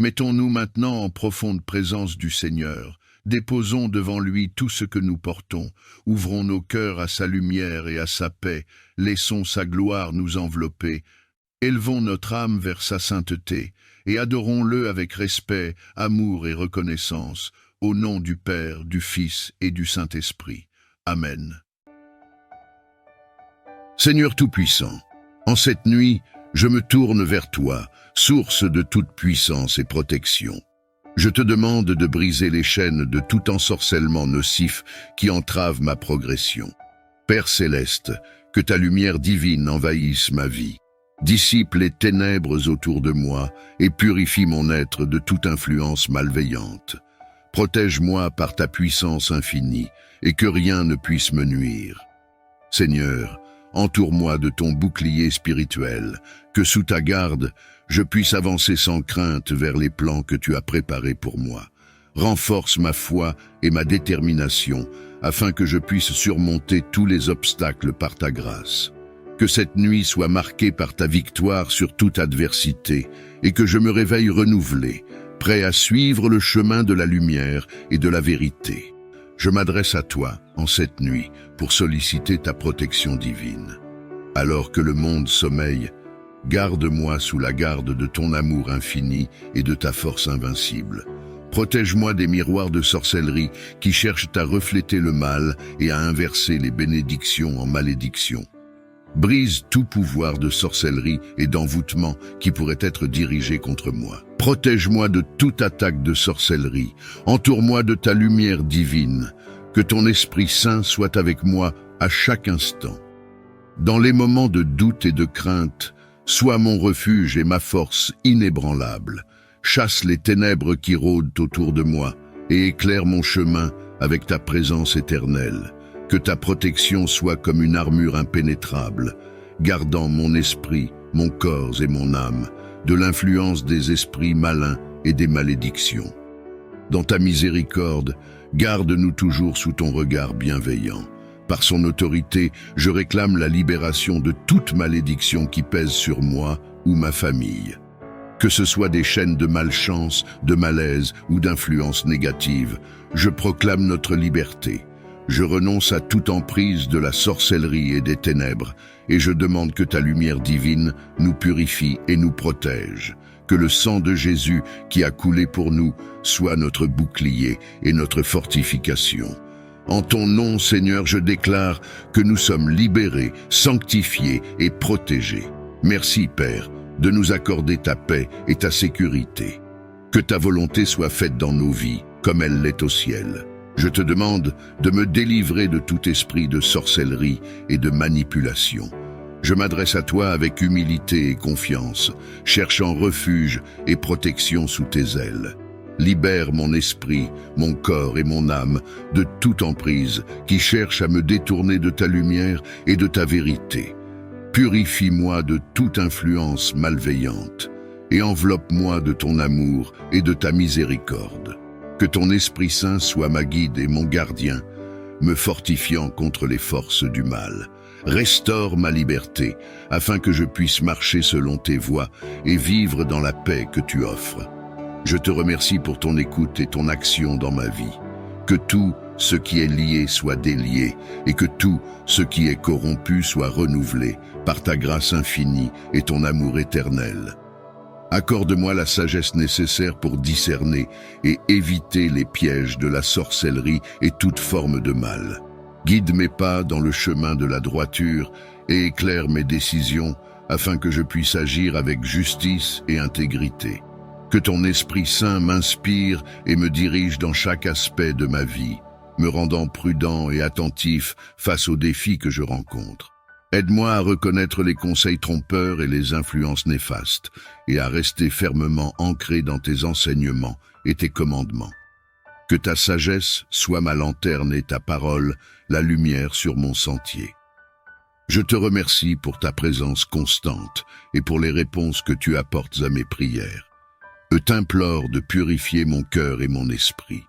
Mettons-nous maintenant en profonde présence du Seigneur. Déposons devant lui tout ce que nous portons. Ouvrons nos cœurs à sa lumière et à sa paix. Laissons sa gloire nous envelopper. Élevons notre âme vers sa sainteté et adorons-le avec respect, amour et reconnaissance, au nom du Père, du Fils et du Saint-Esprit. Amen. Seigneur Tout-Puissant, en cette nuit, je me tourne vers toi, source de toute puissance et protection. Je te demande de briser les chaînes de tout ensorcellement nocif qui entrave ma progression. Père céleste, que ta lumière divine envahisse ma vie. Dissipe les ténèbres autour de moi et purifie mon être de toute influence malveillante. Protège-moi par ta puissance infinie et que rien ne puisse me nuire. Seigneur, entoure-moi de ton bouclier spirituel, que sous ta garde, je puisse avancer sans crainte vers les plans que tu as préparés pour moi. Renforce ma foi et ma détermination, afin que je puisse surmonter tous les obstacles par ta grâce. Que cette nuit soit marquée par ta victoire sur toute adversité, et que je me réveille renouvelé, prêt à suivre le chemin de la lumière et de la vérité. Je m'adresse à toi, en cette nuit, pour solliciter ta protection divine. Alors que le monde sommeille, garde-moi sous la garde de ton amour infini et de ta force invincible. Protège-moi des miroirs de sorcellerie qui cherchent à refléter le mal et à inverser les bénédictions en malédictions. Brise tout pouvoir de sorcellerie et d'envoûtement qui pourrait être dirigé contre moi. Protège-moi de toute attaque de sorcellerie. Entoure-moi de ta lumière divine. Que ton Esprit Saint soit avec moi à chaque instant. Dans les moments de doute et de crainte, sois mon refuge et ma force inébranlable. Chasse les ténèbres qui rôdent autour de moi et éclaire mon chemin avec ta présence éternelle. Que ta protection soit comme une armure impénétrable, gardant mon esprit, mon corps et mon âme de l'influence des esprits malins et des malédictions. Dans ta miséricorde, garde-nous toujours sous ton regard bienveillant. Par son autorité, je réclame la libération de toute malédiction qui pèse sur moi ou ma famille. Que ce soit des chaînes de malchance, de malaise ou d'influence négative, je proclame notre liberté. Je renonce à toute emprise de la sorcellerie et des ténèbres, et je demande que ta lumière divine nous purifie et nous protège. Que le sang de Jésus qui a coulé pour nous soit notre bouclier et notre fortification. En ton nom, Seigneur, je déclare que nous sommes libérés, sanctifiés et protégés. Merci, Père, de nous accorder ta paix et ta sécurité. Que ta volonté soit faite dans nos vies, comme elle l'est au ciel. Je te demande de me délivrer de tout esprit de sorcellerie et de manipulation. Je m'adresse à toi avec humilité et confiance, cherchant refuge et protection sous tes ailes. Libère mon esprit, mon corps et mon âme de toute emprise qui cherche à me détourner de ta lumière et de ta vérité. Purifie-moi de toute influence malveillante et enveloppe-moi de ton amour et de ta miséricorde. Que ton Esprit Saint soit ma guide et mon gardien, me fortifiant contre les forces du mal. Restaure ma liberté, afin que je puisse marcher selon tes voies et vivre dans la paix que tu offres. Je te remercie pour ton écoute et ton action dans ma vie. Que tout ce qui est lié soit délié, et que tout ce qui est corrompu soit renouvelé par ta grâce infinie et ton amour éternel. Accorde-moi la sagesse nécessaire pour discerner et éviter les pièges de la sorcellerie et toute forme de mal. Guide mes pas dans le chemin de la droiture et éclaire mes décisions afin que je puisse agir avec justice et intégrité. Que ton Esprit Saint m'inspire et me dirige dans chaque aspect de ma vie, me rendant prudent et attentif face aux défis que je rencontre. Aide-moi à reconnaître les conseils trompeurs et les influences néfastes, et à rester fermement ancré dans tes enseignements et tes commandements. Que ta sagesse soit ma lanterne et ta parole la lumière sur mon sentier. Je te remercie pour ta présence constante et pour les réponses que tu apportes à mes prières. Je t'implore de purifier mon cœur et mon esprit.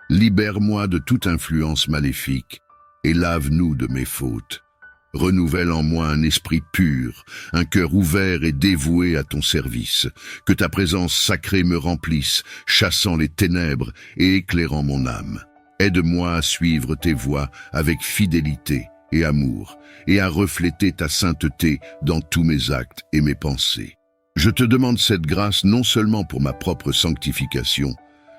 Libère-moi de toute influence maléfique et lave-nous de mes fautes. Renouvelle en moi un esprit pur, un cœur ouvert et dévoué à ton service. Que ta présence sacrée me remplisse, chassant les ténèbres et éclairant mon âme. Aide-moi à suivre tes voies avec fidélité et amour, et à refléter ta sainteté dans tous mes actes et mes pensées. Je te demande cette grâce non seulement pour ma propre sanctification,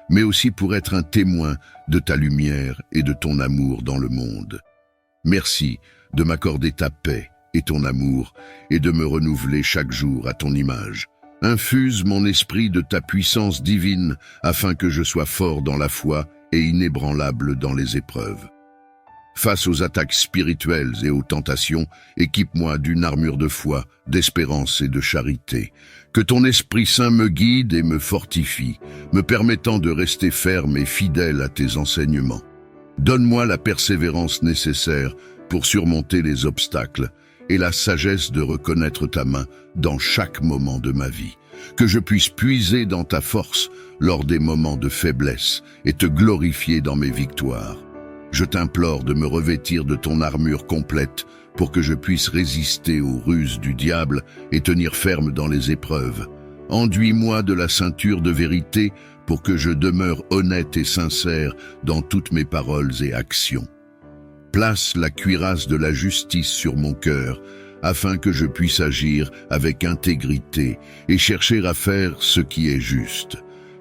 mais aussi pour être un témoin de ta lumière et de ton amour dans le monde. Merci de m'accorder ta paix et ton amour, et de me renouveler chaque jour à ton image. Infuse mon esprit de ta puissance divine, afin que je sois fort dans la foi et inébranlable dans les épreuves. Face aux attaques spirituelles et aux tentations, équipe-moi d'une armure de foi, d'espérance et de charité. Que ton Esprit Saint me guide et me fortifie, me permettant de rester ferme et fidèle à tes enseignements. Donne-moi la persévérance nécessaire pour surmonter les obstacles et la sagesse de reconnaître ta main dans chaque moment de ma vie. Que je puisse puiser dans ta force lors des moments de faiblesse et te glorifier dans mes victoires. Je t'implore de me revêtir de ton armure complète pour que je puisse résister aux ruses du diable et tenir ferme dans les épreuves. Enduis-moi de la ceinture de vérité pour que je demeure honnête et sincère dans toutes mes paroles et actions. Place la cuirasse de la justice sur mon cœur, afin que je puisse agir avec intégrité et chercher à faire ce qui est juste.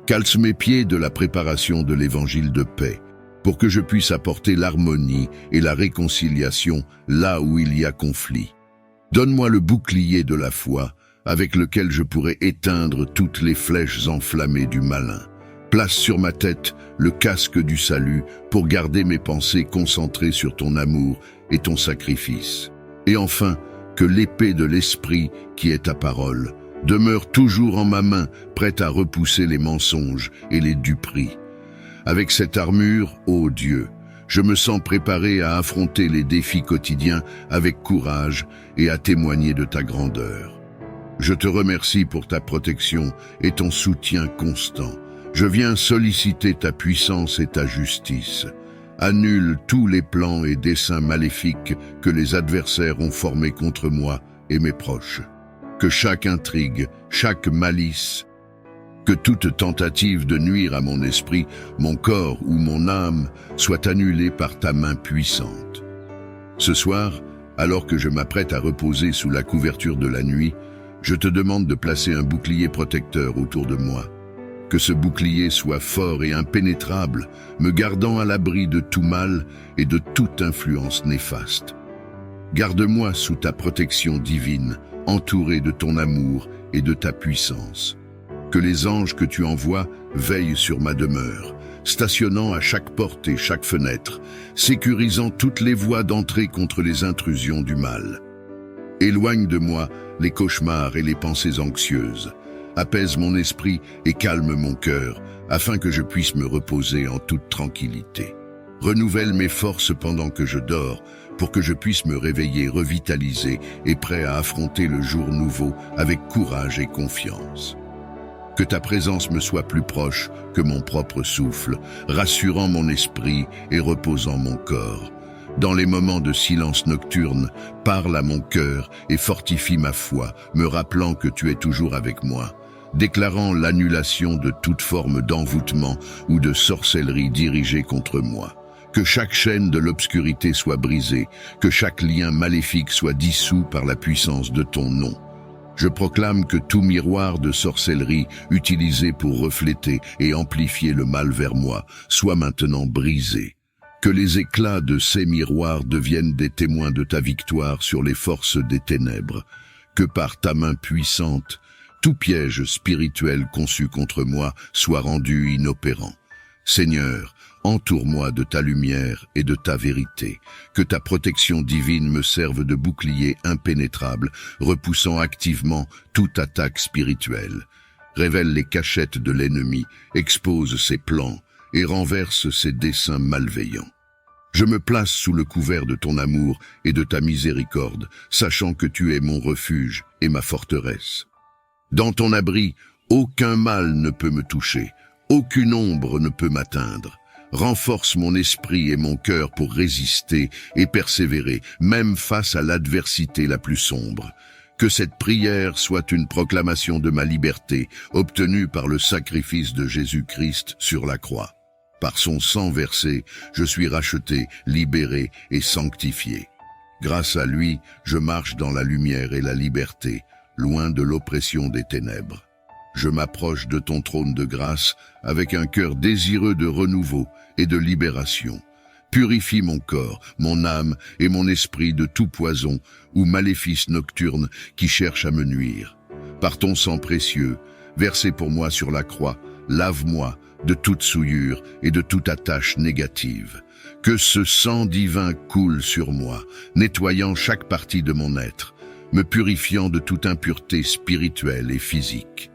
Calce mes pieds de la préparation de l'évangile de paix, pour que je puisse apporter l'harmonie et la réconciliation là où il y a conflit. Donne-moi le bouclier de la foi, avec lequel je pourrai éteindre toutes les flèches enflammées du malin. Place sur ma tête le casque du salut pour garder mes pensées concentrées sur ton amour et ton sacrifice. Et enfin, que l'épée de l'esprit, qui est ta parole, demeure toujours en ma main, prête à repousser les mensonges et les duperies. Avec cette armure, ô Dieu, je me sens préparé à affronter les défis quotidiens avec courage et à témoigner de ta grandeur. Je te remercie pour ta protection et ton soutien constant. Je viens solliciter ta puissance et ta justice. Annule tous les plans et desseins maléfiques que les adversaires ont formés contre moi et mes proches. Que chaque intrigue, chaque malice, que toute tentative de nuire à mon esprit, mon corps ou mon âme soit annulée par ta main puissante. Ce soir, alors que je m'apprête à reposer sous la couverture de la nuit, je te demande de placer un bouclier protecteur autour de moi. Que ce bouclier soit fort et impénétrable, me gardant à l'abri de tout mal et de toute influence néfaste. Garde-moi sous ta protection divine, entouré de ton amour et de ta puissance. Que les anges que tu envoies veillent sur ma demeure, stationnant à chaque porte et chaque fenêtre, sécurisant toutes les voies d'entrée contre les intrusions du mal. Éloigne de moi les cauchemars et les pensées anxieuses. Apaise mon esprit et calme mon cœur, afin que je puisse me reposer en toute tranquillité. Renouvelle mes forces pendant que je dors, pour que je puisse me réveiller revitalisé et prêt à affronter le jour nouveau avec courage et confiance. Que ta présence me soit plus proche que mon propre souffle, rassurant mon esprit et reposant mon corps. Dans les moments de silence nocturne, parle à mon cœur et fortifie ma foi, me rappelant que tu es toujours avec moi, déclarant l'annulation de toute forme d'envoûtement ou de sorcellerie dirigée contre moi. Que chaque chaîne de l'obscurité soit brisée, que chaque lien maléfique soit dissous par la puissance de ton nom. Je proclame que tout miroir de sorcellerie utilisé pour refléter et amplifier le mal vers moi soit maintenant brisé. Que les éclats de ces miroirs deviennent des témoins de ta victoire sur les forces des ténèbres. Que par ta main puissante, tout piège spirituel conçu contre moi soit rendu inopérant. Seigneur, entoure-moi de ta lumière et de ta vérité. Que ta protection divine me serve de bouclier impénétrable, repoussant activement toute attaque spirituelle. Révèle les cachettes de l'ennemi, expose ses plans et renverse ses desseins malveillants. Je me place sous le couvert de ton amour et de ta miséricorde, sachant que tu es mon refuge et ma forteresse. Dans ton abri, aucun mal ne peut me toucher, aucune ombre ne peut m'atteindre. renforce mon esprit et mon cœur pour résister et persévérer, même face à l'adversité la plus sombre. Que cette prière soit une proclamation de ma liberté, obtenue par le sacrifice de Jésus-Christ sur la croix. Par son sang versé, je suis racheté, libéré et sanctifié. Grâce à lui, je marche dans la lumière et la liberté, loin de l'oppression des ténèbres. Je m'approche de ton trône de grâce avec un cœur désireux de renouveau et de libération. Purifie mon corps, mon âme et mon esprit de tout poison ou maléfice nocturne qui cherche à me nuire. Par ton sang précieux, versé pour moi sur la croix, lave-moi de toute souillure et de toute attache négative. Que ce sang divin coule sur moi, nettoyant chaque partie de mon être, me purifiant de toute impureté spirituelle et physique.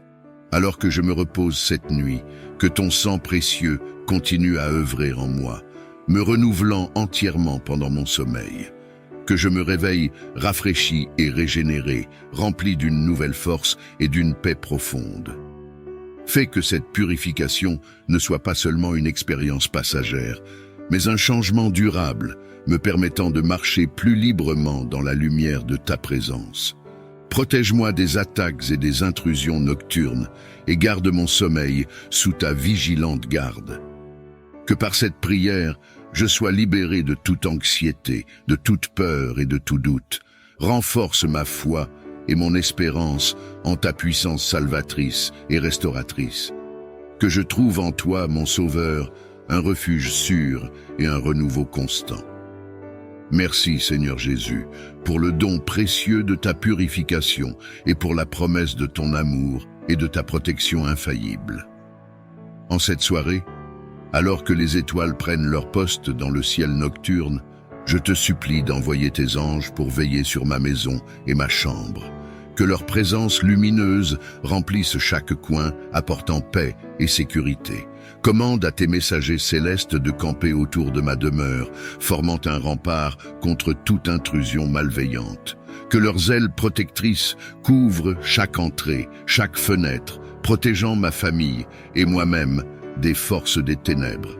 Alors que je me repose cette nuit, que ton sang précieux continue à œuvrer en moi, me renouvelant entièrement pendant mon sommeil. Que je me réveille rafraîchi et régénéré, rempli d'une nouvelle force et d'une paix profonde. Fais que cette purification ne soit pas seulement une expérience passagère, mais un changement durable, me permettant de marcher plus librement dans la lumière de ta présence. Protège-moi des attaques et des intrusions nocturnes et garde mon sommeil sous ta vigilante garde. Que par cette prière, je sois libéré de toute anxiété, de toute peur et de tout doute. Renforce ma foi et mon espérance en ta puissance salvatrice et restauratrice. Que je trouve en toi, mon Sauveur, un refuge sûr et un renouveau constant. Merci, Seigneur Jésus, pour le don précieux de ta purification et pour la promesse de ton amour et de ta protection infaillible. En cette soirée, alors que les étoiles prennent leur poste dans le ciel nocturne, je te supplie d'envoyer tes anges pour veiller sur ma maison et ma chambre. Que leur présence lumineuse remplisse chaque coin, apportant paix et sécurité. Commande à tes messagers célestes de camper autour de ma demeure, formant un rempart contre toute intrusion malveillante. Que leurs ailes protectrices couvrent chaque entrée, chaque fenêtre, protégeant ma famille et moi-même des forces des ténèbres.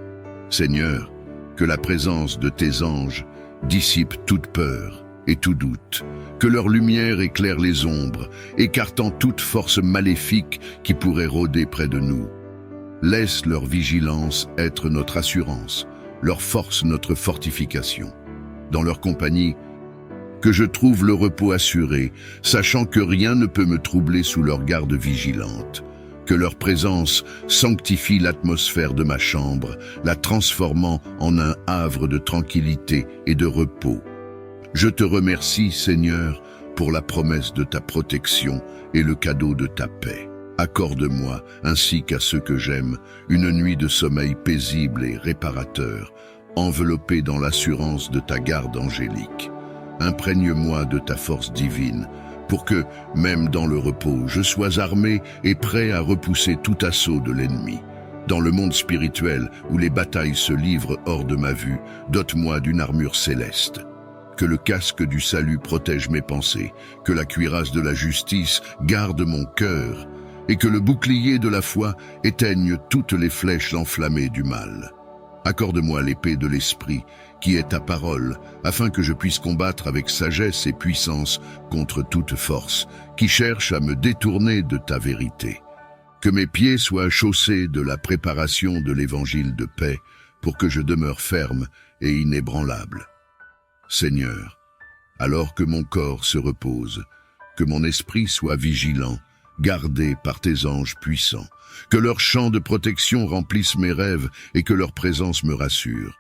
Seigneur, que la présence de tes anges dissipe toute peur et tout doute. Que leur lumière éclaire les ombres, écartant toute force maléfique qui pourrait rôder près de nous. Laisse leur vigilance être notre assurance, leur force notre fortification. Dans leur compagnie, que je trouve le repos assuré, sachant que rien ne peut me troubler sous leur garde vigilante. Que leur présence sanctifie l'atmosphère de ma chambre, la transformant en un havre de tranquillité et de repos. Je te remercie, Seigneur, pour la promesse de ta protection et le cadeau de ta paix. Accorde-moi, ainsi qu'à ceux que j'aime, une nuit de sommeil paisible et réparateur, enveloppée dans l'assurance de ta garde angélique. Imprègne-moi de ta force divine, pour que, même dans le repos, je sois armé et prêt à repousser tout assaut de l'ennemi. Dans le monde spirituel, où les batailles se livrent hors de ma vue, dote-moi d'une armure céleste. Que le casque du salut protège mes pensées, que la cuirasse de la justice garde mon cœur, et que le bouclier de la foi éteigne toutes les flèches enflammées du mal. Accorde-moi l'épée de l'esprit, qui est ta parole, afin que je puisse combattre avec sagesse et puissance contre toute force, qui cherche à me détourner de ta vérité. Que mes pieds soient chaussés de la préparation de l'évangile de paix, pour que je demeure ferme et inébranlable. Seigneur, alors que mon corps se repose, que mon esprit soit vigilant, gardé par tes anges puissants, que leur champ de protection remplisse mes rêves et que leur présence me rassure.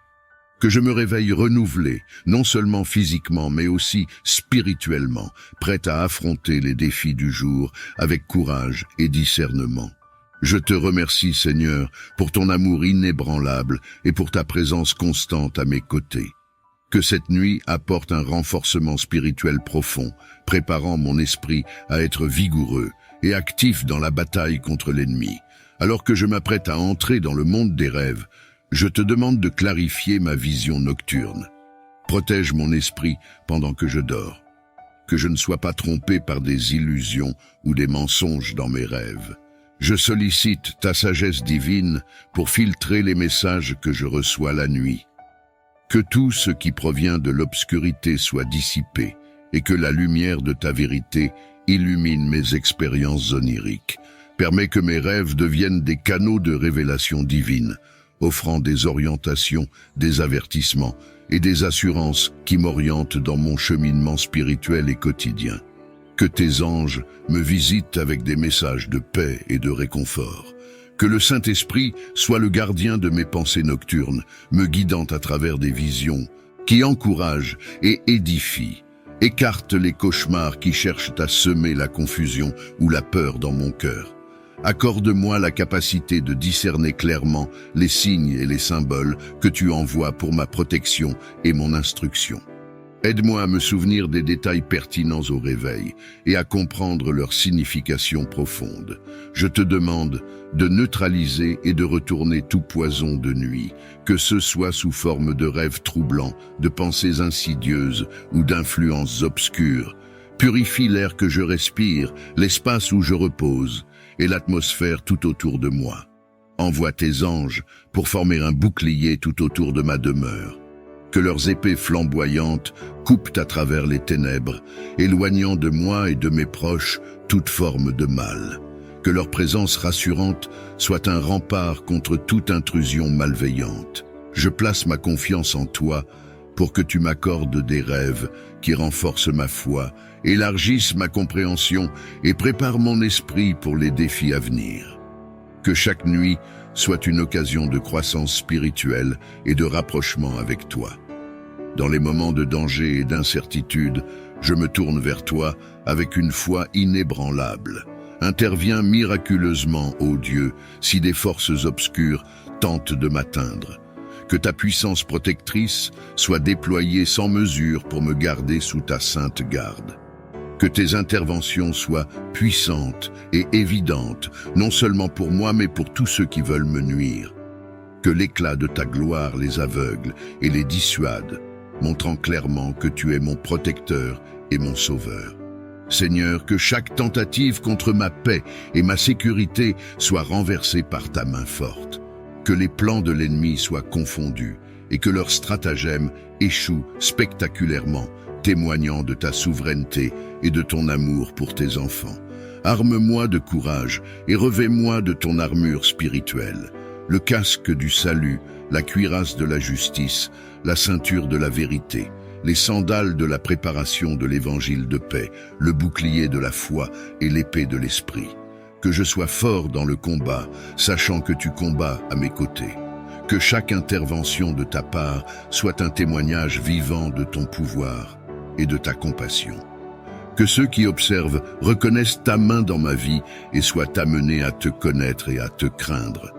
Que je me réveille renouvelé, non seulement physiquement, mais aussi spirituellement, prêt à affronter les défis du jour avec courage et discernement. Je te remercie, Seigneur, pour ton amour inébranlable et pour ta présence constante à mes côtés. Que cette nuit apporte un renforcement spirituel profond, préparant mon esprit à être vigoureux et actif dans la bataille contre l'ennemi. Alors que je m'apprête à entrer dans le monde des rêves, je te demande de clarifier ma vision nocturne. Protège mon esprit pendant que je dors. Que je ne sois pas trompé par des illusions ou des mensonges dans mes rêves. Je sollicite ta sagesse divine pour filtrer les messages que je reçois la nuit. Que tout ce qui provient de l'obscurité soit dissipé et que la lumière de ta vérité illumine mes expériences oniriques. Permets que mes rêves deviennent des canaux de révélation divine, offrant des orientations, des avertissements et des assurances qui m'orientent dans mon cheminement spirituel et quotidien. Que tes anges me visitent avec des messages de paix et de réconfort. Que le Saint-Esprit soit le gardien de mes pensées nocturnes, me guidant à travers des visions qui encouragent et édifient. Écarte les cauchemars qui cherchent à semer la confusion ou la peur dans mon cœur. Accorde-moi la capacité de discerner clairement les signes et les symboles que tu envoies pour ma protection et mon instruction. Aide-moi à me souvenir des détails pertinents au réveil et à comprendre leur signification profonde. Je te demande de neutraliser et de retourner tout poison de nuit, que ce soit sous forme de rêves troublants, de pensées insidieuses ou d'influences obscures. Purifie l'air que je respire, l'espace où je repose et l'atmosphère tout autour de moi. Envoie tes anges pour former un bouclier tout autour de ma demeure. Que leurs épées flamboyantes coupent à travers les ténèbres, éloignant de moi et de mes proches toute forme de mal. Que leur présence rassurante soit un rempart contre toute intrusion malveillante. Je place ma confiance en toi pour que tu m'accordes des rêves qui renforcent ma foi, élargissent ma compréhension et préparent mon esprit pour les défis à venir. Que chaque nuit soit une occasion de croissance spirituelle et de rapprochement avec toi. Dans les moments de danger et d'incertitude, je me tourne vers toi avec une foi inébranlable. Interviens miraculeusement, ô Dieu, si des forces obscures tentent de m'atteindre. Que ta puissance protectrice soit déployée sans mesure pour me garder sous ta sainte garde. Que tes interventions soient puissantes et évidentes, non seulement pour moi mais pour tous ceux qui veulent me nuire. Que l'éclat de ta gloire les aveugle et les dissuade, montrant clairement que tu es mon protecteur et mon sauveur. Seigneur, que chaque tentative contre ma paix et ma sécurité soit renversée par ta main forte. Que les plans de l'ennemi soient confondus et que leurs stratagèmes échouent spectaculairement, témoignant de ta souveraineté et de ton amour pour tes enfants. Arme-moi de courage et revêt-moi de ton armure spirituelle, le casque du salut, la cuirasse de la justice, la ceinture de la vérité, les sandales de la préparation de l'évangile de paix, le bouclier de la foi et l'épée de l'esprit. Que je sois fort dans le combat, sachant que tu combats à mes côtés. Que chaque intervention de ta part soit un témoignage vivant de ton pouvoir et de ta compassion. Que ceux qui observent reconnaissent ta main dans ma vie et soient amenés à te connaître et à te craindre.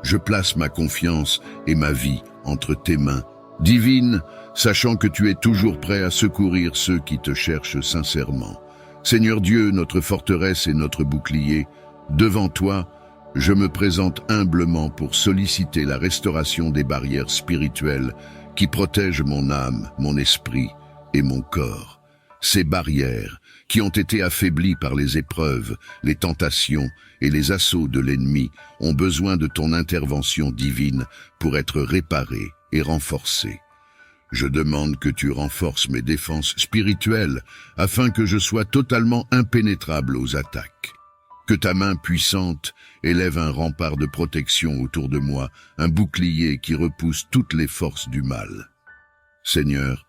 Je place ma confiance et ma vie entre tes mains, divine, sachant que tu es toujours prêt à secourir ceux qui te cherchent sincèrement. Seigneur Dieu, notre forteresse et notre bouclier, devant toi, je me présente humblement pour solliciter la restauration des barrières spirituelles qui protègent mon âme, mon esprit et mon corps. Ces barrières qui ont été affaiblies par les épreuves, les tentations et les assauts de l'ennemi ont besoin de ton intervention divine pour être réparées et renforcées. Je demande que tu renforces mes défenses spirituelles afin que je sois totalement impénétrable aux attaques. Que ta main puissante élève un rempart de protection autour de moi, un bouclier qui repousse toutes les forces du mal. Seigneur,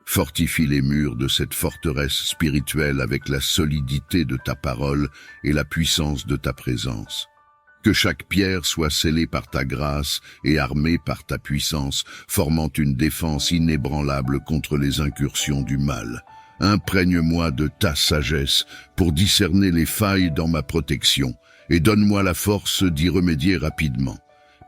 fortifie les murs de cette forteresse spirituelle avec la solidité de ta parole et la puissance de ta présence. Que chaque pierre soit scellée par ta grâce et armée par ta puissance, formant une défense inébranlable contre les incursions du mal. Imprègne-moi de ta sagesse pour discerner les failles dans ma protection et donne-moi la force d'y remédier rapidement.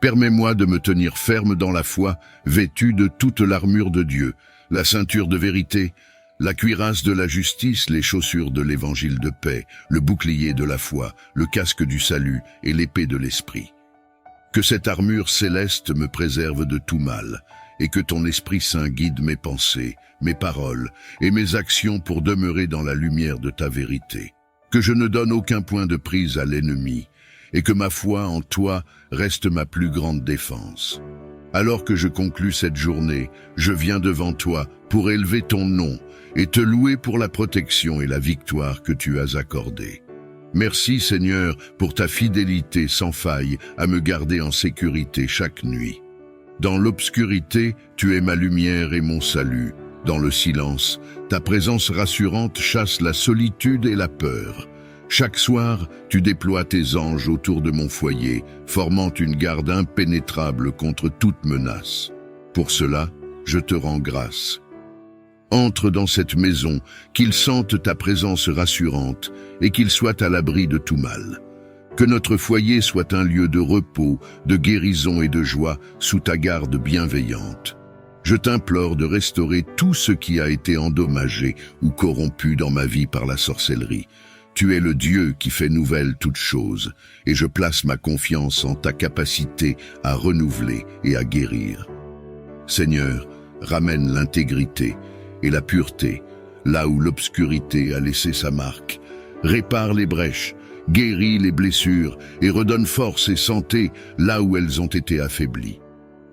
Permets-moi de me tenir ferme dans la foi, vêtu de toute l'armure de Dieu, la ceinture de vérité, la cuirasse de la justice, les chaussures de l'évangile de paix, le bouclier de la foi, le casque du salut et l'épée de l'esprit. Que cette armure céleste me préserve de tout mal, et que ton Esprit Saint guide mes pensées, mes paroles et mes actions pour demeurer dans la lumière de ta vérité. Que je ne donne aucun point de prise à l'ennemi, et que ma foi en toi reste ma plus grande défense. Alors que je conclus cette journée, je viens devant toi pour élever ton nom et te louer pour la protection et la victoire que tu as accordée. Merci Seigneur pour ta fidélité sans faille à me garder en sécurité chaque nuit. Dans l'obscurité, tu es ma lumière et mon salut. Dans le silence, ta présence rassurante chasse la solitude et la peur. Chaque soir, tu déploies tes anges autour de mon foyer, formant une garde impénétrable contre toute menace. Pour cela, je te rends grâce. Entre dans cette maison, qu'ils sentent ta présence rassurante et qu'ils soient à l'abri de tout mal. Que notre foyer soit un lieu de repos, de guérison et de joie sous ta garde bienveillante. Je t'implore de restaurer tout ce qui a été endommagé ou corrompu dans ma vie par la sorcellerie. Tu es le Dieu qui fait nouvelle toutes choses, et je place ma confiance en ta capacité à renouveler et à guérir. Seigneur, ramène l'intégrité et la pureté, là où l'obscurité a laissé sa marque. Répare les brèches, guéris les blessures et redonne force et santé là où elles ont été affaiblies.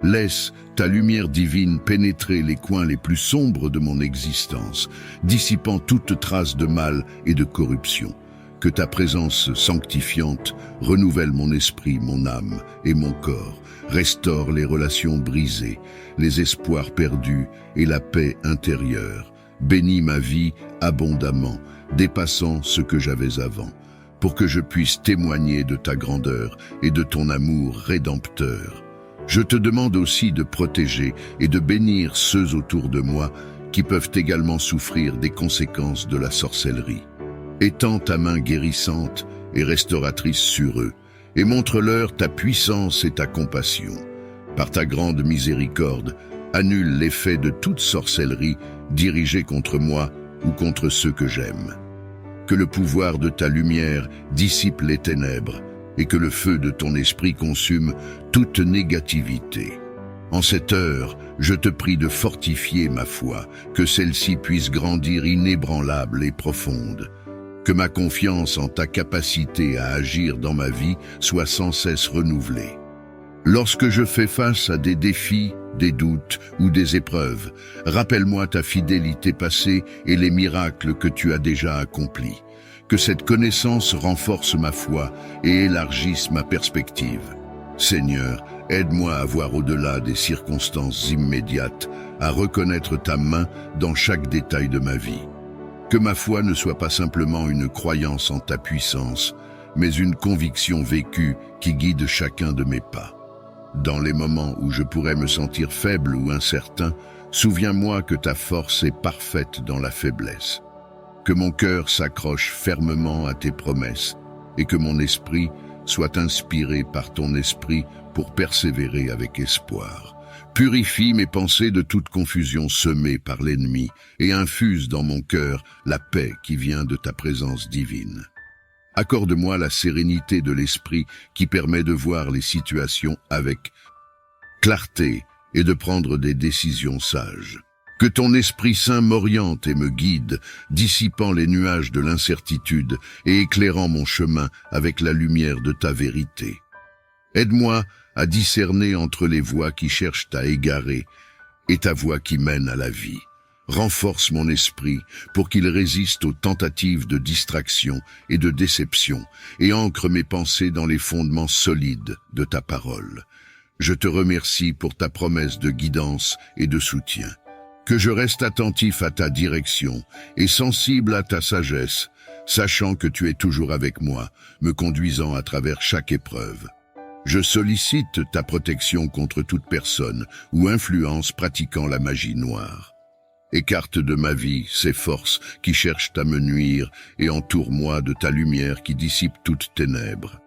Laisse ta lumière divine pénétrer les coins les plus sombres de mon existence, dissipant toute trace de mal et de corruption. Que ta présence sanctifiante renouvelle mon esprit, mon âme et mon corps, restaure les relations brisées, les espoirs perdus et la paix intérieure. Bénis ma vie abondamment, dépassant ce que j'avais avant, pour que je puisse témoigner de ta grandeur et de ton amour rédempteur. Je te demande aussi de protéger et de bénir ceux autour de moi qui peuvent également souffrir des conséquences de la sorcellerie. Étends ta main guérissante et restauratrice sur eux, et montre-leur ta puissance et ta compassion. Par ta grande miséricorde, annule l'effet de toute sorcellerie dirigée contre moi ou contre ceux que j'aime. Que le pouvoir de ta lumière dissipe les ténèbres, et que le feu de ton esprit consume toute négativité. En cette heure, je te prie de fortifier ma foi, que celle-ci puisse grandir inébranlable et profonde. Que ma confiance en ta capacité à agir dans ma vie soit sans cesse renouvelée. Lorsque je fais face à des défis, des doutes ou des épreuves, rappelle-moi ta fidélité passée et les miracles que tu as déjà accomplis. Que cette connaissance renforce ma foi et élargisse ma perspective. Seigneur, aide-moi à voir au-delà des circonstances immédiates, à reconnaître ta main dans chaque détail de ma vie. Que ma foi ne soit pas simplement une croyance en ta puissance, mais une conviction vécue qui guide chacun de mes pas. Dans les moments où je pourrais me sentir faible ou incertain, souviens-moi que ta force est parfaite dans la faiblesse. Que mon cœur s'accroche fermement à tes promesses et que mon esprit soit inspiré par ton esprit pour persévérer avec espoir. Purifie mes pensées de toute confusion semée par l'ennemi et infuse dans mon cœur la paix qui vient de ta présence divine. Accorde-moi la sérénité de l'esprit qui permet de voir les situations avec clarté et de prendre des décisions sages. Que ton Esprit Saint m'oriente et me guide, dissipant les nuages de l'incertitude et éclairant mon chemin avec la lumière de ta vérité. Aide-moi à discerner entre les voies qui cherchent à égarer et ta voie qui mène à la vie. Renforce mon esprit pour qu'il résiste aux tentatives de distraction et de déception et ancre mes pensées dans les fondements solides de ta parole. Je te remercie pour ta promesse de guidance et de soutien. Que je reste attentif à ta direction et sensible à ta sagesse, sachant que tu es toujours avec moi, me conduisant à travers chaque épreuve. Je sollicite ta protection contre toute personne ou influence pratiquant la magie noire. Écarte de ma vie ces forces qui cherchent à me nuire et entoure-moi de ta lumière qui dissipe toutes ténèbres.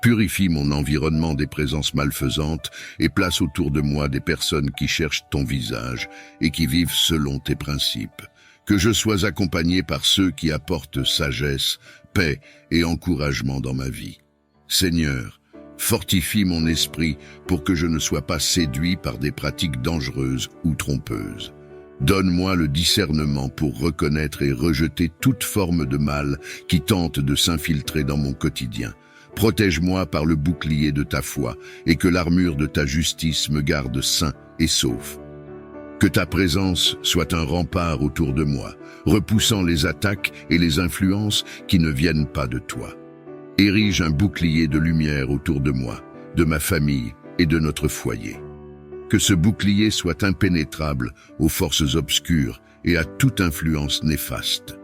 Purifie mon environnement des présences malfaisantes et place autour de moi des personnes qui cherchent ton visage et qui vivent selon tes principes. Que je sois accompagné par ceux qui apportent sagesse, paix et encouragement dans ma vie. Seigneur, fortifie mon esprit pour que je ne sois pas séduit par des pratiques dangereuses ou trompeuses. Donne-moi le discernement pour reconnaître et rejeter toute forme de mal qui tente de s'infiltrer dans mon quotidien. Protège-moi par le bouclier de ta foi, et que l'armure de ta justice me garde sain et sauf. Que ta présence soit un rempart autour de moi, repoussant les attaques et les influences qui ne viennent pas de toi. Érige un bouclier de lumière autour de moi, de ma famille et de notre foyer. Que ce bouclier soit impénétrable aux forces obscures et à toute influence néfaste.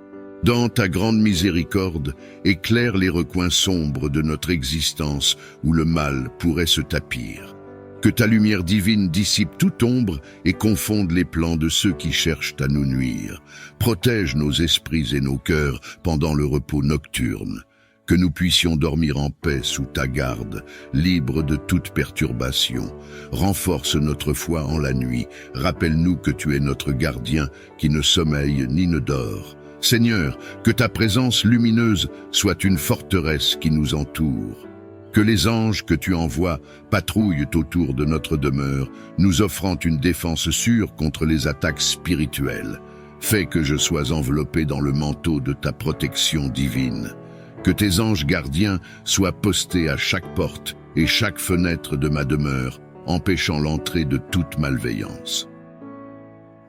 Dans ta grande miséricorde, éclaire les recoins sombres de notre existence où le mal pourrait se tapir. Que ta lumière divine dissipe toute ombre et confonde les plans de ceux qui cherchent à nous nuire. Protège nos esprits et nos cœurs pendant le repos nocturne. Que nous puissions dormir en paix sous ta garde, libres de toute perturbation. Renforce notre foi en la nuit. Rappelle-nous que tu es notre gardien qui ne sommeille ni ne dort. Seigneur, que ta présence lumineuse soit une forteresse qui nous entoure. Que les anges que tu envoies patrouillent autour de notre demeure, nous offrant une défense sûre contre les attaques spirituelles. Fais que je sois enveloppé dans le manteau de ta protection divine. Que tes anges gardiens soient postés à chaque porte et chaque fenêtre de ma demeure, empêchant l'entrée de toute malveillance.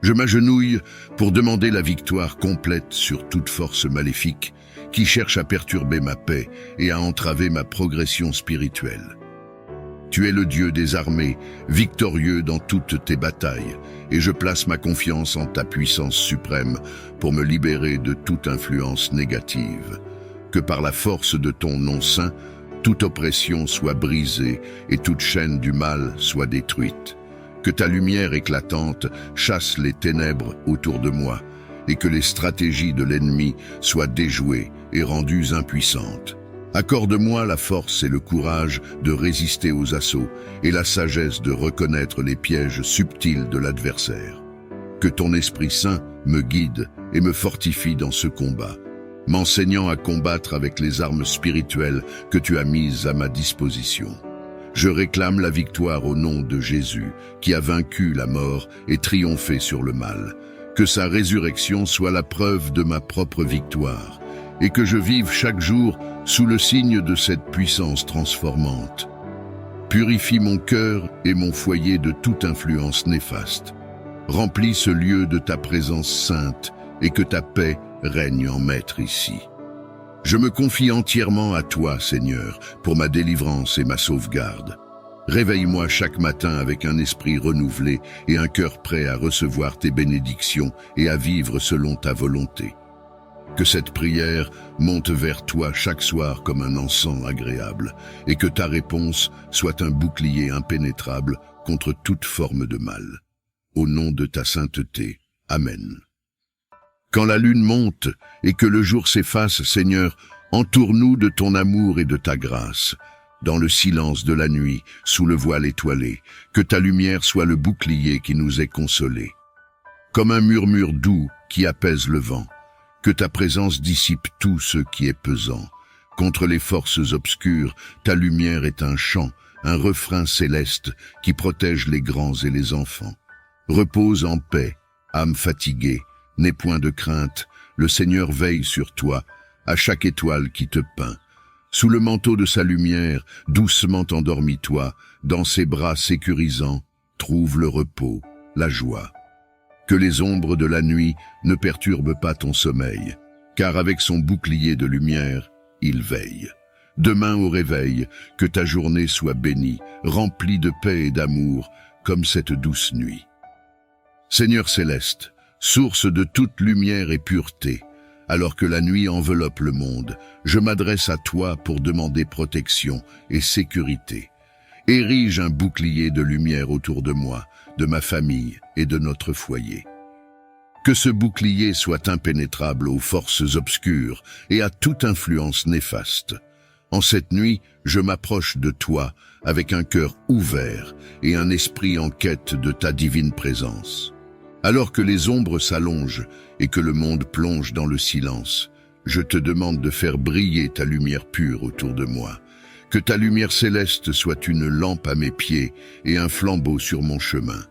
Je m'agenouille pour demander la victoire complète sur toute force maléfique qui cherche à perturber ma paix et à entraver ma progression spirituelle. Tu es le Dieu des armées, victorieux dans toutes tes batailles, et je place ma confiance en ta puissance suprême pour me libérer de toute influence négative. Que par la force de ton nom saint, toute oppression soit brisée et toute chaîne du mal soit détruite. Que ta lumière éclatante chasse les ténèbres autour de moi et que les stratégies de l'ennemi soient déjouées et rendues impuissantes. Accorde-moi la force et le courage de résister aux assauts et la sagesse de reconnaître les pièges subtils de l'adversaire. Que ton Esprit Saint me guide et me fortifie dans ce combat, m'enseignant à combattre avec les armes spirituelles que tu as mises à ma disposition. Je réclame la victoire au nom de Jésus, qui a vaincu la mort et triomphé sur le mal. Que sa résurrection soit la preuve de ma propre victoire, et que je vive chaque jour sous le signe de cette puissance transformante. Purifie mon cœur et mon foyer de toute influence néfaste. Remplis ce lieu de ta présence sainte, et que ta paix règne en maître ici. Je me confie entièrement à toi, Seigneur, pour ma délivrance et ma sauvegarde. Réveille-moi chaque matin avec un esprit renouvelé et un cœur prêt à recevoir tes bénédictions et à vivre selon ta volonté. Que cette prière monte vers toi chaque soir comme un encens agréable, et que ta réponse soit un bouclier impénétrable contre toute forme de mal. Au nom de ta sainteté. Amen. Quand la lune monte et que le jour s'efface, Seigneur, entoure-nous de ton amour et de ta grâce. Dans le silence de la nuit, sous le voile étoilé, que ta lumière soit le bouclier qui nous est consolé. Comme un murmure doux qui apaise le vent, que ta présence dissipe tout ce qui est pesant. Contre les forces obscures, ta lumière est un chant, un refrain céleste qui protège les grands et les enfants. Repose en paix, âme fatiguée, n'aie point de crainte, le Seigneur veille sur toi, à chaque étoile qui te peint. Sous le manteau de sa lumière, doucement endormis-toi, dans ses bras sécurisants, trouve le repos, la joie. Que les ombres de la nuit ne perturbent pas ton sommeil, car avec son bouclier de lumière, il veille. Demain au réveil, que ta journée soit bénie, remplie de paix et d'amour, comme cette douce nuit. Seigneur céleste, source de toute lumière et pureté, alors que la nuit enveloppe le monde, je m'adresse à toi pour demander protection et sécurité. Érige un bouclier de lumière autour de moi, de ma famille et de notre foyer. Que ce bouclier soit impénétrable aux forces obscures et à toute influence néfaste. En cette nuit, je m'approche de toi avec un cœur ouvert et un esprit en quête de ta divine présence. Alors que les ombres s'allongent et que le monde plonge dans le silence, je te demande de faire briller ta lumière pure autour de moi. Que ta lumière céleste soit une lampe à mes pieds et un flambeau sur mon chemin.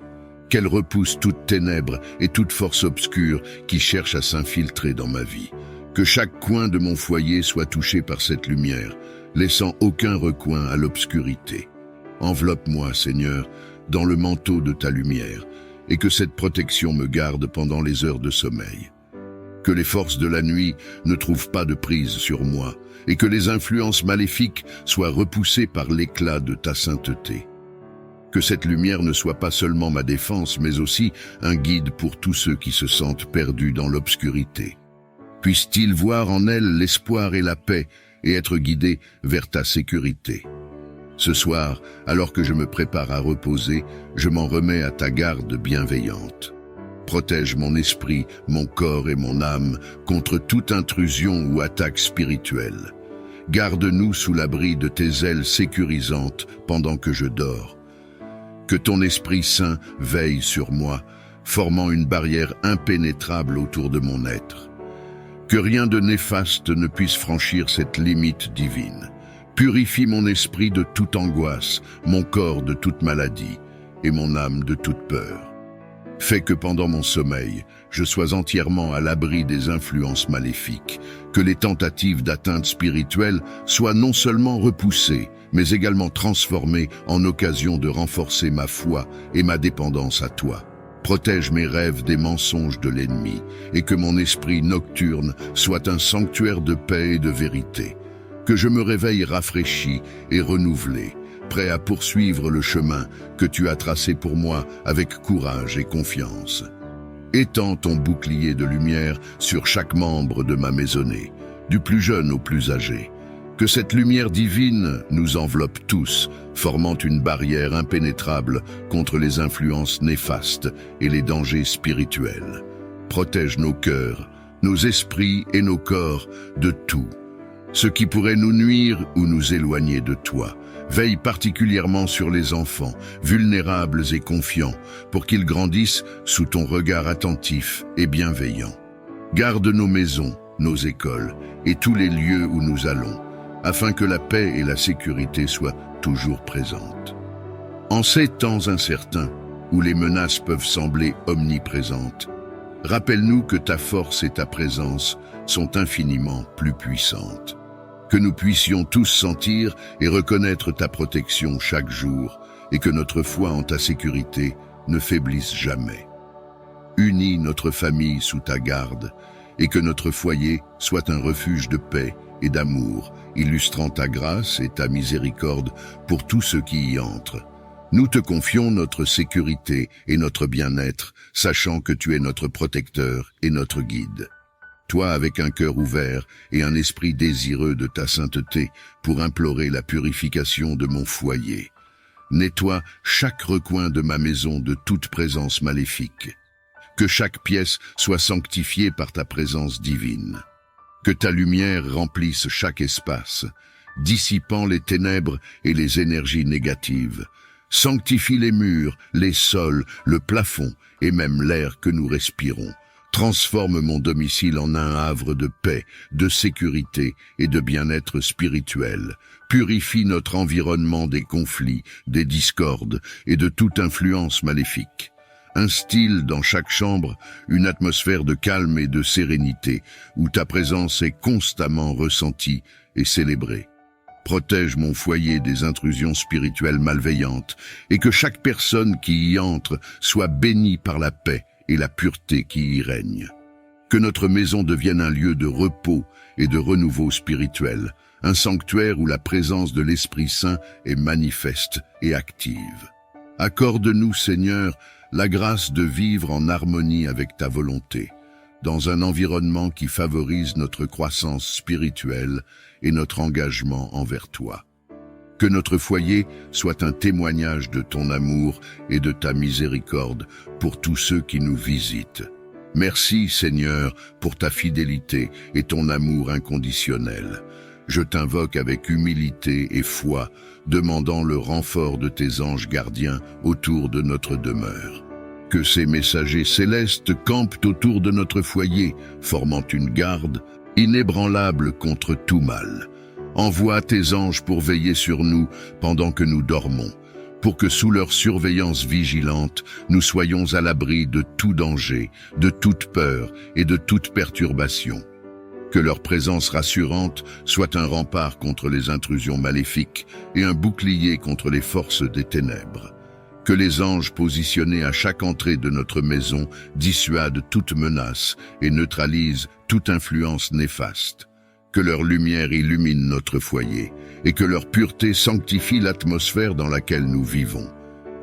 Qu'elle repousse toute ténèbres et toute force obscure qui cherche à s'infiltrer dans ma vie. Que chaque coin de mon foyer soit touché par cette lumière, laissant aucun recoin à l'obscurité. Enveloppe-moi, Seigneur, dans le manteau de ta lumière, et que cette protection me garde pendant les heures de sommeil. Que les forces de la nuit ne trouvent pas de prise sur moi, et que les influences maléfiques soient repoussées par l'éclat de ta sainteté. Que cette lumière ne soit pas seulement ma défense, mais aussi un guide pour tous ceux qui se sentent perdus dans l'obscurité. Puissent-ils voir en elle l'espoir et la paix, et être guidés vers ta sécurité. Ce soir, alors que je me prépare à reposer, je m'en remets à ta garde bienveillante. Protège mon esprit, mon corps et mon âme contre toute intrusion ou attaque spirituelle. Garde-nous sous l'abri de tes ailes sécurisantes pendant que je dors. Que ton Esprit Saint veille sur moi, formant une barrière impénétrable autour de mon être. Que rien de néfaste ne puisse franchir cette limite divine. Purifie mon esprit de toute angoisse, mon corps de toute maladie et mon âme de toute peur. Fais que pendant mon sommeil, je sois entièrement à l'abri des influences maléfiques, que les tentatives d'atteinte spirituelle soient non seulement repoussées, mais également transformées en occasion de renforcer ma foi et ma dépendance à toi. Protège mes rêves des mensonges de l'ennemi, et que mon esprit nocturne soit un sanctuaire de paix et de vérité. Que je me réveille rafraîchi et renouvelé, prêt à poursuivre le chemin que tu as tracé pour moi avec courage et confiance. Étends ton bouclier de lumière sur chaque membre de ma maisonnée, du plus jeune au plus âgé. Que cette lumière divine nous enveloppe tous, formant une barrière impénétrable contre les influences néfastes et les dangers spirituels. Protège nos cœurs, nos esprits et nos corps de tout, ce qui pourrait nous nuire ou nous éloigner de toi. Veille particulièrement sur les enfants, vulnérables et confiants, pour qu'ils grandissent sous ton regard attentif et bienveillant. Garde nos maisons, nos écoles et tous les lieux où nous allons, afin que la paix et la sécurité soient toujours présentes. En ces temps incertains, où les menaces peuvent sembler omniprésentes, rappelle-nous que ta force et ta présence sont infiniment plus puissantes. Que nous puissions tous sentir et reconnaître ta protection chaque jour, et que notre foi en ta sécurité ne faiblisse jamais. Unis notre famille sous ta garde, et que notre foyer soit un refuge de paix et d'amour, illustrant ta grâce et ta miséricorde pour tous ceux qui y entrent. Nous te confions notre sécurité et notre bien-être, sachant que tu es notre protecteur et notre guide. Toi avec un cœur ouvert et un esprit désireux de ta sainteté pour implorer la purification de mon foyer. Nettoie chaque recoin de ma maison de toute présence maléfique. Que chaque pièce soit sanctifiée par ta présence divine. Que ta lumière remplisse chaque espace, dissipant les ténèbres et les énergies négatives. Sanctifie les murs, les sols, le plafond et même l'air que nous respirons. Transforme mon domicile en un havre de paix, de sécurité et de bien-être spirituel. Purifie notre environnement des conflits, des discordes et de toute influence maléfique. Instille dans chaque chambre une atmosphère de calme et de sérénité, où ta présence est constamment ressentie et célébrée. Protège mon foyer des intrusions spirituelles malveillantes, et que chaque personne qui y entre soit bénie par la paix et la pureté qui y règne. Que notre maison devienne un lieu de repos et de renouveau spirituel, un sanctuaire où la présence de l'Esprit Saint est manifeste et active. Accorde-nous, Seigneur, la grâce de vivre en harmonie avec ta volonté, dans un environnement qui favorise notre croissance spirituelle et notre engagement envers toi. Que notre foyer soit un témoignage de ton amour et de ta miséricorde pour tous ceux qui nous visitent. Merci, Seigneur, pour ta fidélité et ton amour inconditionnel. Je t'invoque avec humilité et foi, demandant le renfort de tes anges gardiens autour de notre demeure. Que ces messagers célestes campent autour de notre foyer, formant une garde inébranlable contre tout mal. Envoie tes anges pour veiller sur nous pendant que nous dormons, pour que sous leur surveillance vigilante, nous soyons à l'abri de tout danger, de toute peur et de toute perturbation. Que leur présence rassurante soit un rempart contre les intrusions maléfiques et un bouclier contre les forces des ténèbres. Que les anges positionnés à chaque entrée de notre maison dissuadent toute menace et neutralisent toute influence néfaste. Que leur lumière illumine notre foyer et que leur pureté sanctifie l'atmosphère dans laquelle nous vivons.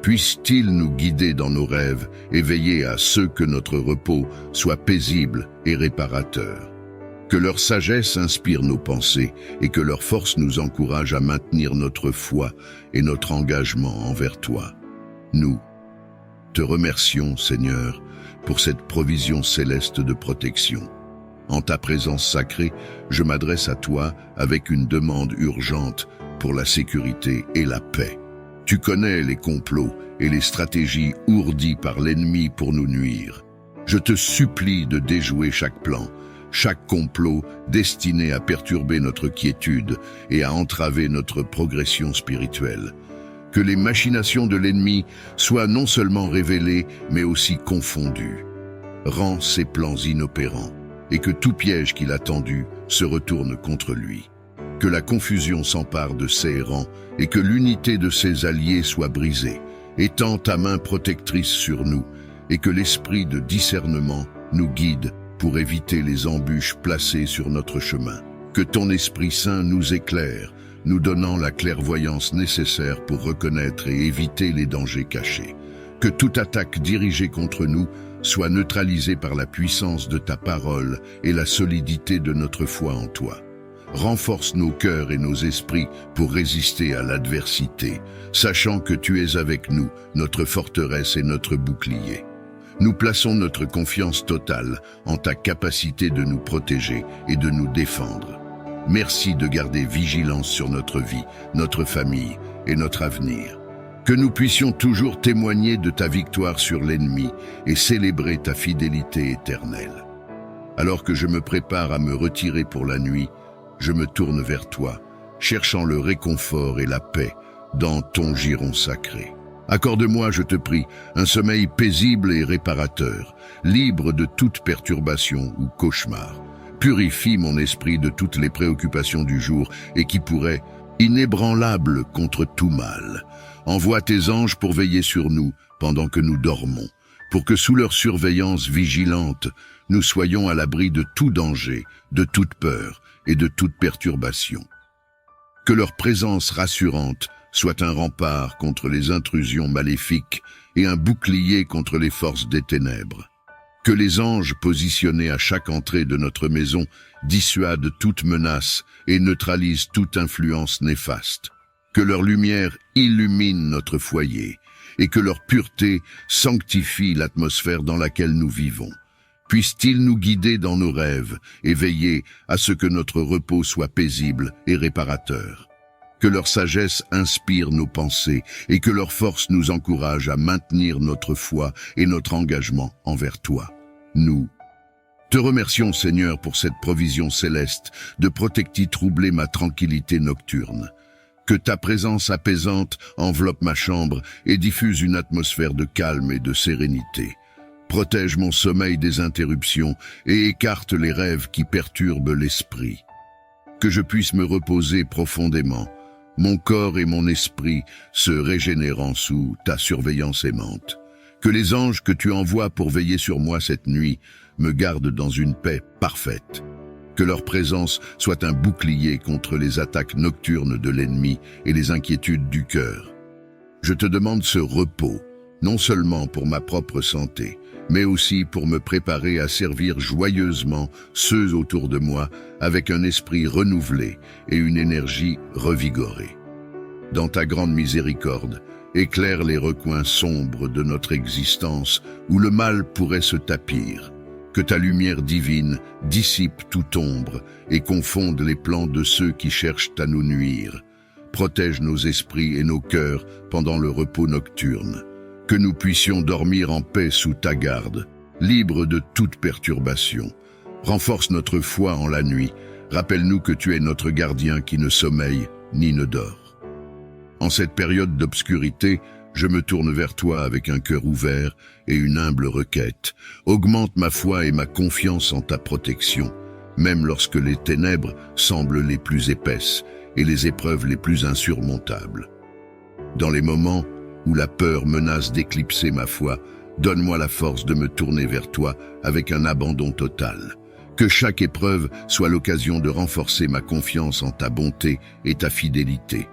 Puissent-ils nous guider dans nos rêves et veiller à ce que notre repos soit paisible et réparateur. Que leur sagesse inspire nos pensées et que leur force nous encourage à maintenir notre foi et notre engagement envers toi. Nous te remercions, Seigneur, pour cette provision céleste de protection. En ta présence sacrée, je m'adresse à toi avec une demande urgente pour la sécurité et la paix. Tu connais les complots et les stratégies ourdies par l'ennemi pour nous nuire. Je te supplie de déjouer chaque plan, chaque complot destiné à perturber notre quiétude et à entraver notre progression spirituelle. Que les machinations de l'ennemi soient non seulement révélées, mais aussi confondues. Rends ses plans inopérants, et que tout piège qu'il a tendu se retourne contre lui. Que la confusion s'empare de ses rangs, et que l'unité de ses alliés soit brisée. Étends ta main protectrice sur nous, et que l'esprit de discernement nous guide pour éviter les embûches placées sur notre chemin. Que ton Esprit Saint nous éclaire, nous donnant la clairvoyance nécessaire pour reconnaître et éviter les dangers cachés. Que toute attaque dirigée contre nous soit neutralisée par la puissance de ta parole et la solidité de notre foi en toi. Renforce nos cœurs et nos esprits pour résister à l'adversité, sachant que tu es avec nous, notre forteresse et notre bouclier. Nous plaçons notre confiance totale en ta capacité de nous protéger et de nous défendre. Merci de garder vigilance sur notre vie, notre famille et notre avenir. Que nous puissions toujours témoigner de ta victoire sur l'ennemi et célébrer ta fidélité éternelle. Alors que je me prépare à me retirer pour la nuit, je me tourne vers toi, cherchant le réconfort et la paix dans ton giron sacré. Accorde-moi, je te prie, un sommeil paisible et réparateur, libre de toute perturbation ou cauchemar. Purifie mon esprit de toutes les préoccupations du jour et qui pourraient, inébranlable contre tout mal. Envoie tes anges pour veiller sur nous pendant que nous dormons, pour que sous leur surveillance vigilante, nous soyons à l'abri de tout danger, de toute peur et de toute perturbation. Que leur présence rassurante soit un rempart contre les intrusions maléfiques et un bouclier contre les forces des ténèbres. Que les anges positionnés à chaque entrée de notre maison dissuadent toute menace et neutralisent toute influence néfaste. Que leur lumière illumine notre foyer et que leur pureté sanctifie l'atmosphère dans laquelle nous vivons. Puissent-ils nous guider dans nos rêves et veiller à ce que notre repos soit paisible et réparateur. Que leur sagesse inspire nos pensées et que leur force nous encourage à maintenir notre foi et notre engagement envers toi. Nous te remercions, Seigneur, pour cette provision céleste de protecti troubler ma tranquillité nocturne. Que ta présence apaisante enveloppe ma chambre et diffuse une atmosphère de calme et de sérénité. Protège mon sommeil des interruptions et écarte les rêves qui perturbent l'esprit. Que je puisse me reposer profondément, mon corps et mon esprit se régénérant sous ta surveillance aimante. Que les anges que tu envoies pour veiller sur moi cette nuit me gardent dans une paix parfaite. Que leur présence soit un bouclier contre les attaques nocturnes de l'ennemi et les inquiétudes du cœur. Je te demande ce repos, non seulement pour ma propre santé, mais aussi pour me préparer à servir joyeusement ceux autour de moi avec un esprit renouvelé et une énergie revigorée. Dans ta grande miséricorde, éclaire les recoins sombres de notre existence où le mal pourrait se tapir. Que ta lumière divine dissipe toute ombre et confonde les plans de ceux qui cherchent à nous nuire. Protège nos esprits et nos cœurs pendant le repos nocturne. Que nous puissions dormir en paix sous ta garde, libres de toute perturbation. Renforce notre foi en la nuit. Rappelle-nous que tu es notre gardien qui ne sommeille ni ne dort. En cette période d'obscurité, je me tourne vers toi avec un cœur ouvert et une humble requête. Augmente ma foi et ma confiance en ta protection. même lorsque les ténèbres semblent les plus épaisses et les épreuves les plus insurmontables. Dans les moments où la peur menace d'éclipser ma foi, donne-moi la force de me tourner vers toi avec un abandon total. Que chaque épreuve soit l'occasion de renforcer ma confiance en ta bonté et ta fidélité.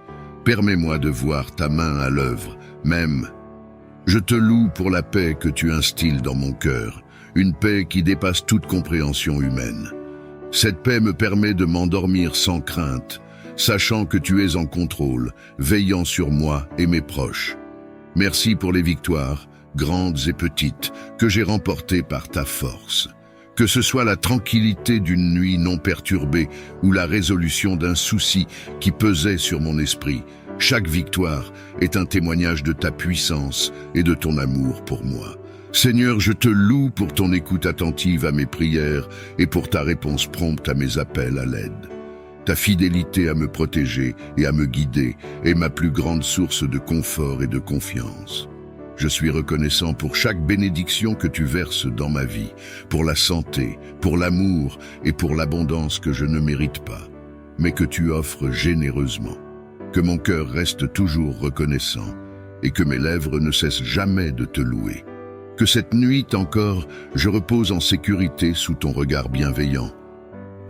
Permets-moi de voir ta main à l'œuvre, même. Je te loue pour la paix que tu instilles dans mon cœur, une paix qui dépasse toute compréhension humaine. Cette paix me permet de m'endormir sans crainte, sachant que tu es en contrôle, veillant sur moi et mes proches. Merci pour les victoires, grandes et petites, que j'ai remportées par ta force. Que ce soit la tranquillité d'une nuit non perturbée ou la résolution d'un souci qui pesait sur mon esprit, chaque victoire est un témoignage de ta puissance et de ton amour pour moi. Seigneur, je te loue pour ton écoute attentive à mes prières et pour ta réponse prompte à mes appels à l'aide. Ta fidélité à me protéger et à me guider est ma plus grande source de confort et de confiance. Je suis reconnaissant pour chaque bénédiction que tu verses dans ma vie, pour la santé, pour l'amour et pour l'abondance que je ne mérite pas, mais que tu offres généreusement. Que mon cœur reste toujours reconnaissant et que mes lèvres ne cessent jamais de te louer. Que cette nuit encore, je repose en sécurité sous ton regard bienveillant.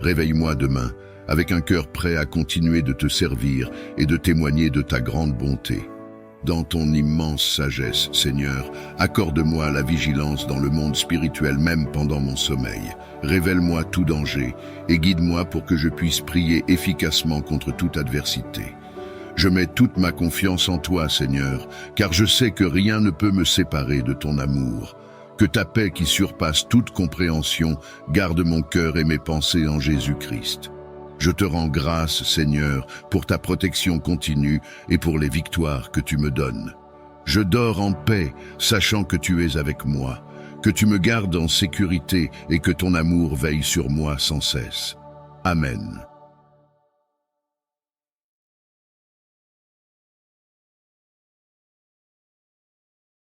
Réveille-moi demain avec un cœur prêt à continuer de te servir et de témoigner de ta grande bonté. Dans ton immense sagesse, Seigneur, accorde-moi la vigilance dans le monde spirituel même pendant mon sommeil. Révèle-moi tout danger et guide-moi pour que je puisse prier efficacement contre toute adversité. Je mets toute ma confiance en toi, Seigneur, car je sais que rien ne peut me séparer de ton amour. Que ta paix qui surpasse toute compréhension garde mon cœur et mes pensées en Jésus-Christ. Je te rends grâce, Seigneur, pour ta protection continue et pour les victoires que tu me donnes. Je dors en paix, sachant que tu es avec moi, que tu me gardes en sécurité et que ton amour veille sur moi sans cesse. Amen.